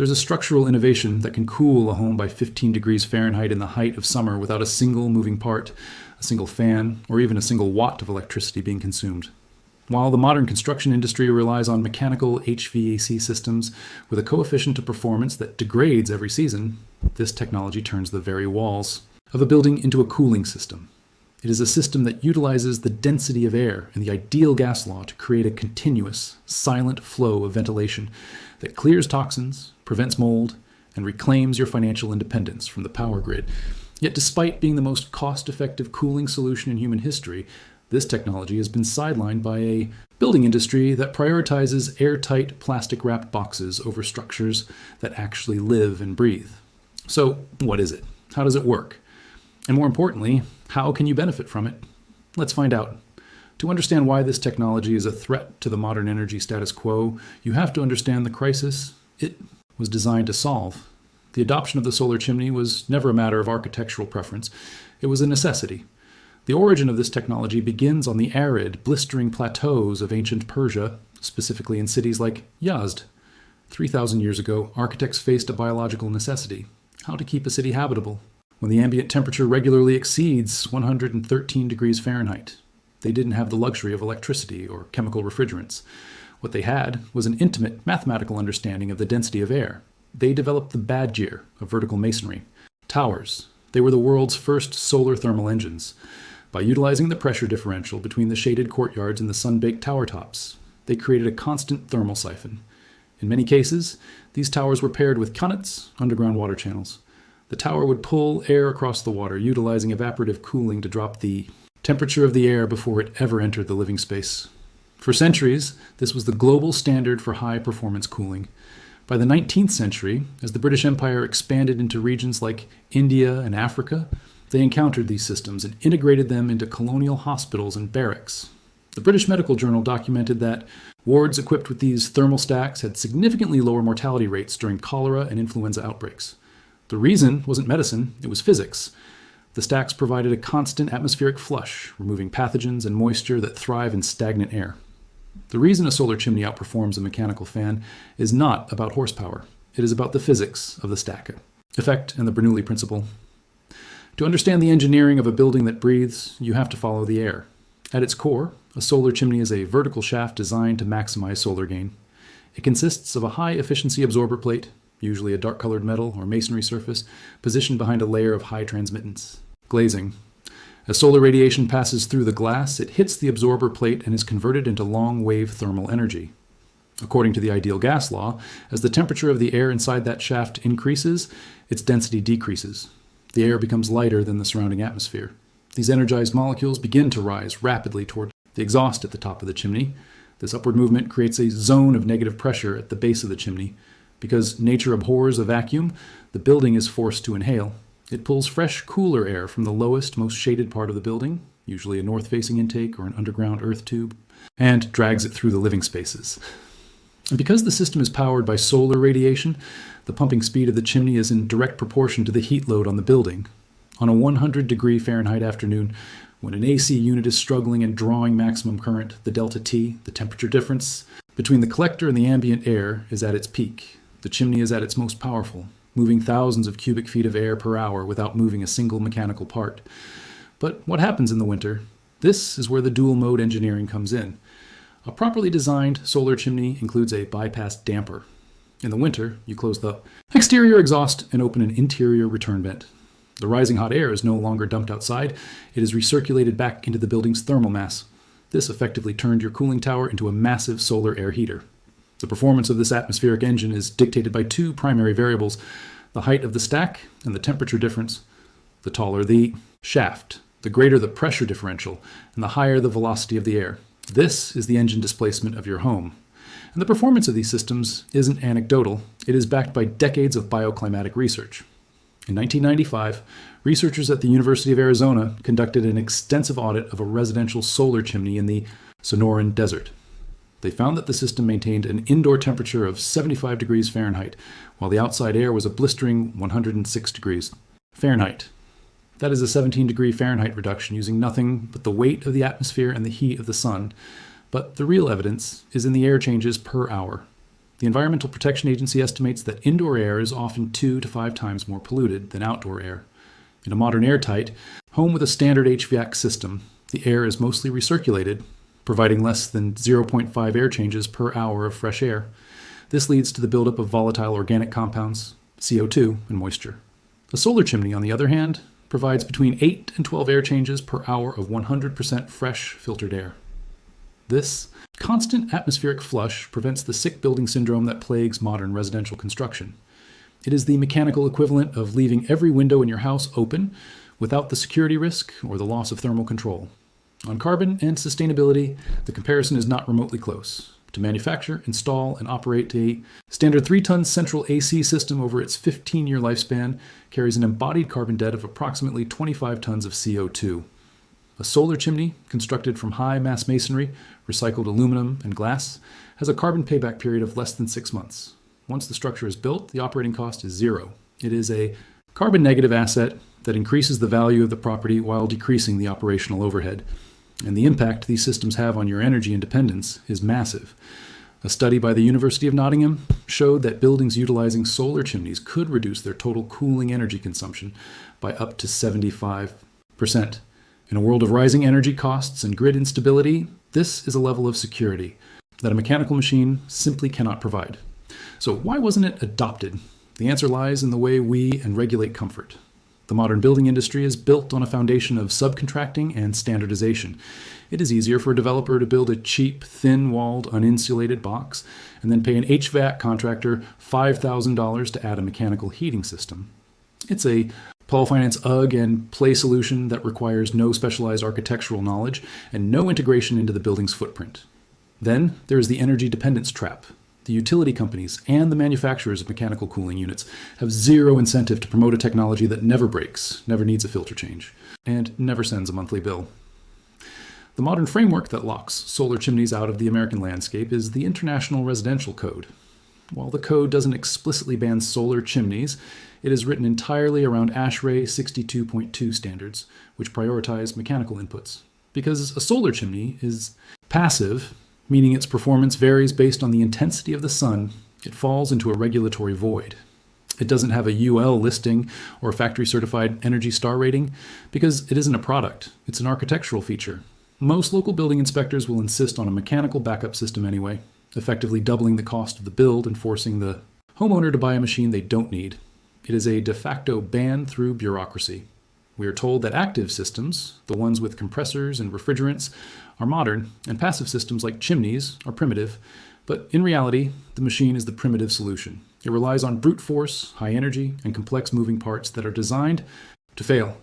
There's a structural innovation that can cool a home by 15 degrees Fahrenheit in the height of summer without a single moving part, a single fan, or even a single watt of electricity being consumed. While the modern construction industry relies on mechanical HVAC systems with a coefficient of performance that degrades every season, this technology turns the very walls of a building into a cooling system. It is a system that utilizes the density of air and the ideal gas law to create a continuous, silent flow of ventilation that clears toxins, prevents mold, and reclaims your financial independence from the power grid. Yet despite being the most cost-effective cooling solution in human history, this technology has been sidelined by a building industry that prioritizes airtight plastic-wrapped boxes over structures that actually live and breathe. So what is it? How does it work? And more importantly, how can you benefit from it? Let's find out. To understand why this technology is a threat to the modern energy status quo, you have to understand the crisis it was designed to solve. The adoption of the solar chimney was never a matter of architectural preference. It was a necessity. The origin of this technology begins on the arid, blistering plateaus of ancient Persia, specifically in cities like Yazd. 3,000 years ago, architects faced a biological necessity: how to keep a city habitable when the ambient temperature regularly exceeds 113 degrees Fahrenheit. They didn't have the luxury of electricity or chemical refrigerants. What they had was an intimate mathematical understanding of the density of air. They developed the badgir of vertical masonry. Towers. They were the world's first solar thermal engines. By utilizing the pressure differential between the shaded courtyards and the sun-baked tower tops, they created a constant thermal siphon. In many cases, these towers were paired with qanats, underground water channels. The tower would pull air across the water, utilizing evaporative cooling to drop the temperature of the air before it ever entered the living space. For centuries, this was the global standard for high-performance cooling. By the 19th century, as the British Empire expanded into regions like India and Africa, they encountered these systems and integrated them into colonial hospitals and barracks. The British Medical Journal documented that wards equipped with these thermal stacks had significantly lower mortality rates during cholera and influenza outbreaks. The reason wasn't medicine, it was physics. The stacks provided a constant atmospheric flush, removing pathogens and moisture that thrive in stagnant air. The reason a solar chimney outperforms a mechanical fan is not about horsepower. It is about the physics of the stack effect and the Bernoulli principle. To understand the engineering of a building that breathes, you have to follow the air. At its core, a solar chimney is a vertical shaft designed to maximize solar gain. It consists of a high-efficiency absorber plate, usually a dark-colored metal or masonry surface, positioned behind a layer of high transmittance. Glazing. As solar radiation passes through the glass, it hits the absorber plate and is converted into long-wave thermal energy. According to the ideal gas law, as the temperature of the air inside that shaft increases, its density decreases. The air becomes lighter than the surrounding atmosphere. These energized molecules begin to rise rapidly toward the exhaust at the top of the chimney. This upward movement creates a zone of negative pressure at the base of the chimney. Because nature abhors a vacuum, the building is forced to inhale. It pulls fresh, cooler air from the lowest, most shaded part of the building, usually a north-facing intake or an underground earth tube, and drags it through the living spaces. And because the system is powered by solar radiation, the pumping speed of the chimney is in direct proportion to the heat load on the building. On a 100-degree Fahrenheit afternoon, when an AC unit is struggling and drawing maximum current, the delta T, the temperature difference between the collector and the ambient air, is at its peak. The chimney is at its most powerful, moving thousands of cubic feet of air per hour without moving a single mechanical part. But what happens in the winter? This is where the dual-mode engineering comes in. A properly designed solar chimney includes a bypass damper. In the winter, you close the exterior exhaust and open an interior return vent. The rising hot air is no longer dumped outside. It is recirculated back into the building's thermal mass. This effectively turned your cooling tower into a massive solar air heater. The performance of this atmospheric engine is dictated by two primary variables: the height of the stack and the temperature difference. The taller the shaft, the greater the pressure differential, and the higher the velocity of the air. This is the engine displacement of your home. And the performance of these systems isn't anecdotal. It is backed by decades of bioclimatic research. In 1995, researchers at the University of Arizona conducted an extensive audit of a residential solar chimney in the Sonoran Desert. They found that the system maintained an indoor temperature of 75 degrees Fahrenheit, while the outside air was a blistering 106 degrees Fahrenheit. That is a 17-degree Fahrenheit reduction using nothing but the weight of the atmosphere and the heat of the sun. But the real evidence is in the air changes per hour. The Environmental Protection Agency estimates that indoor air is often 2 to 5 times more polluted than outdoor air. In a modern airtight home with a standard HVAC system, the air is mostly recirculated, providing less than 0.5 air changes per hour of fresh air. This leads to the buildup of volatile organic compounds, CO2, and moisture. A solar chimney, on the other hand, provides between 8 and 12 air changes per hour of 100% fresh filtered air. This constant atmospheric flush prevents the sick building syndrome that plagues modern residential construction. It is the mechanical equivalent of leaving every window in your house open without the security risk or the loss of thermal control. On carbon and sustainability, the comparison is not remotely close. To manufacture, install, and operate a standard 3-ton central AC system over its 15-year lifespan carries an embodied carbon debt of approximately 25 tons of CO2. A solar chimney, constructed from high-mass masonry, recycled aluminum, and glass, has a carbon payback period of less than 6 months. Once the structure is built, the operating cost is zero. It is a carbon-negative asset that increases the value of the property while decreasing the operational overhead. And the impact these systems have on your energy independence is massive. A study by the University of Nottingham showed that buildings utilizing solar chimneys could reduce their total cooling energy consumption by up to 75%. In a world of rising energy costs and grid instability, this is a level of security that a mechanical machine simply cannot provide. So why wasn't it adopted? The answer lies in the way we regulate comfort. The modern building industry is built on a foundation of subcontracting and standardization. It is easier for a developer to build a cheap, thin-walled, uninsulated box and then pay an HVAC contractor $5,000 to add a mechanical heating system. It's a Paul Finance UGG and play solution that requires no specialized architectural knowledge and no integration into the building's footprint. Then there is the energy dependence trap. The utility companies and the manufacturers of mechanical cooling units have zero incentive to promote a technology that never breaks, never needs a filter change, and never sends a monthly bill. The modern framework that locks solar chimneys out of the American landscape is the International Residential Code. While the code doesn't explicitly ban solar chimneys, it is written entirely around ASHRAE 62.2 standards, which prioritize mechanical inputs. Because a solar chimney is passive, meaning its performance varies based on the intensity of the sun, it falls into a regulatory void. It doesn't have a UL listing or a factory-certified Energy Star rating because it isn't a product, it's an architectural feature. Most local building inspectors will insist on a mechanical backup system anyway, effectively doubling the cost of the build and forcing the homeowner to buy a machine they don't need. It is a de facto ban through bureaucracy. We are told that active systems, the ones with compressors and refrigerants, are modern, and passive systems like chimneys are primitive, but in reality, the machine is the primitive solution. It relies on brute force, high energy, and complex moving parts that are designed to fail.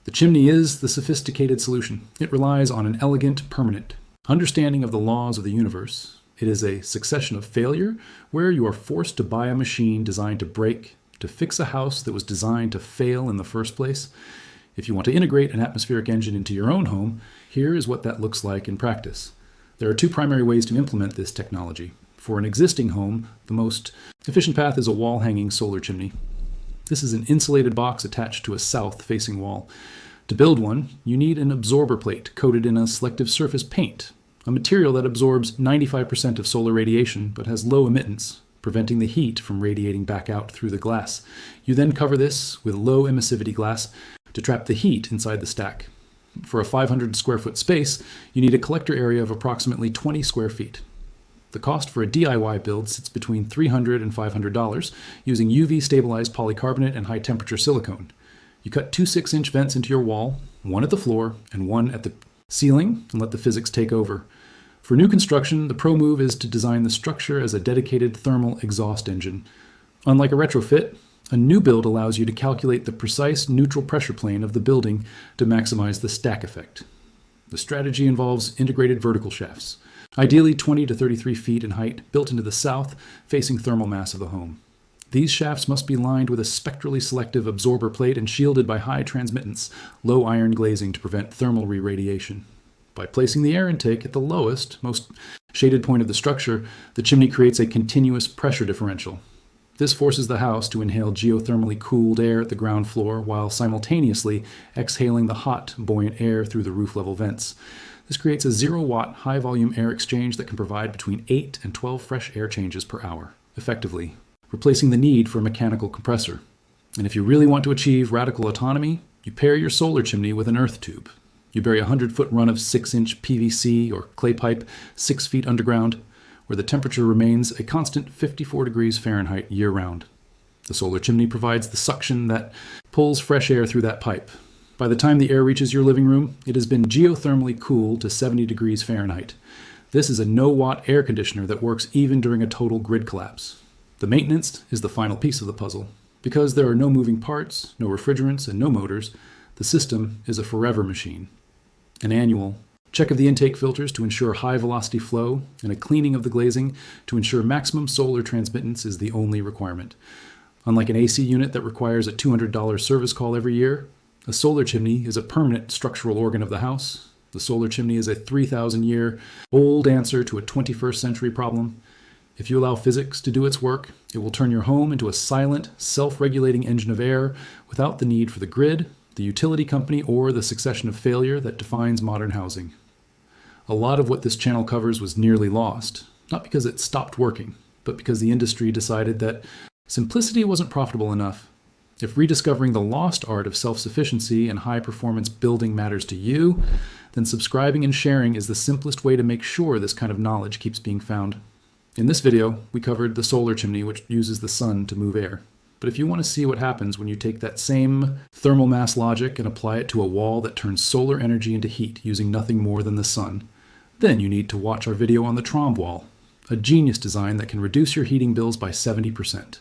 The chimney is the sophisticated solution. It relies on an elegant, permanent understanding of the laws of the universe. It is a succession of failure where you are forced to buy a machine designed to break, to fix a house that was designed to fail in the first place. If you want to integrate an atmospheric engine into your own home, here is what that looks like in practice. There are two primary ways to implement this technology. For an existing home, the most efficient path is a wall-hanging solar chimney. This is an insulated box attached to a south-facing wall. To build one, you need an absorber plate coated in a selective surface paint, a material that absorbs 95% of solar radiation but has low emittance, preventing the heat from radiating back out through the glass. You then cover this with low emissivity glass to trap the heat inside the stack. For a 500 square foot space, you need a collector area of approximately 20 square feet. The cost for a DIY build sits between $300 and $500 using UV stabilized polycarbonate and high temperature silicone. You cut two 6-inch vents into your wall, one at the floor and one at the ceiling, and let the physics take over. For new construction, the pro move is to design the structure as a dedicated thermal exhaust engine. Unlike a retrofit, a new build allows you to calculate the precise neutral pressure plane of the building to maximize the stack effect. The strategy involves integrated vertical shafts, ideally 20 to 33 feet in height, built into the south, facing thermal mass of the home. These shafts must be lined with a spectrally selective absorber plate and shielded by high transmittance, low iron glazing to prevent thermal re-radiation. By placing the air intake at the lowest, most shaded point of the structure, the chimney creates a continuous pressure differential. This forces the house to inhale geothermally cooled air at the ground floor while simultaneously exhaling the hot, buoyant air through the roof-level vents. This creates a 0-watt high-volume air exchange that can provide between 8 and 12 fresh air changes per hour, effectively replacing the need for a mechanical compressor. And if you really want to achieve radical autonomy, you pair your solar chimney with an earth tube. You bury a 100-foot run of 6-inch PVC or clay pipe 6 feet underground, where the temperature remains a constant 54 degrees Fahrenheit year-round. The solar chimney provides the suction that pulls fresh air through that pipe. By the time the air reaches your living room, it has been geothermally cooled to 70 degrees Fahrenheit. This is a no-watt air conditioner that works even during a total grid collapse. The maintenance is the final piece of the puzzle. Because there are no moving parts, no refrigerants, and no motors, the system is a forever machine. An annual check of the intake filters to ensure high velocity flow, and a cleaning of the glazing to ensure maximum solar transmittance is the only requirement. Unlike an AC unit that requires a $200 service call every year, a solar chimney is a permanent structural organ of the house. The solar chimney is a 3,000-year-old answer to a 21st century problem. If you allow physics to do its work, it will turn your home into a silent, self-regulating engine of air without the need for the grid, the utility company, or the succession of failure that defines modern housing. A lot of what this channel covers was nearly lost, not because it stopped working, but because the industry decided that simplicity wasn't profitable enough. If rediscovering the lost art of self-sufficiency and high-performance building matters to you, then subscribing and sharing is the simplest way to make sure this kind of knowledge keeps being found. In this video, we covered the solar chimney, which uses the sun to move air. But if you want to see what happens when you take that same thermal mass logic and apply it to a wall that turns solar energy into heat using nothing more than the sun, then you need to watch our video on the Trombe wall, a genius design that can reduce your heating bills by 70%.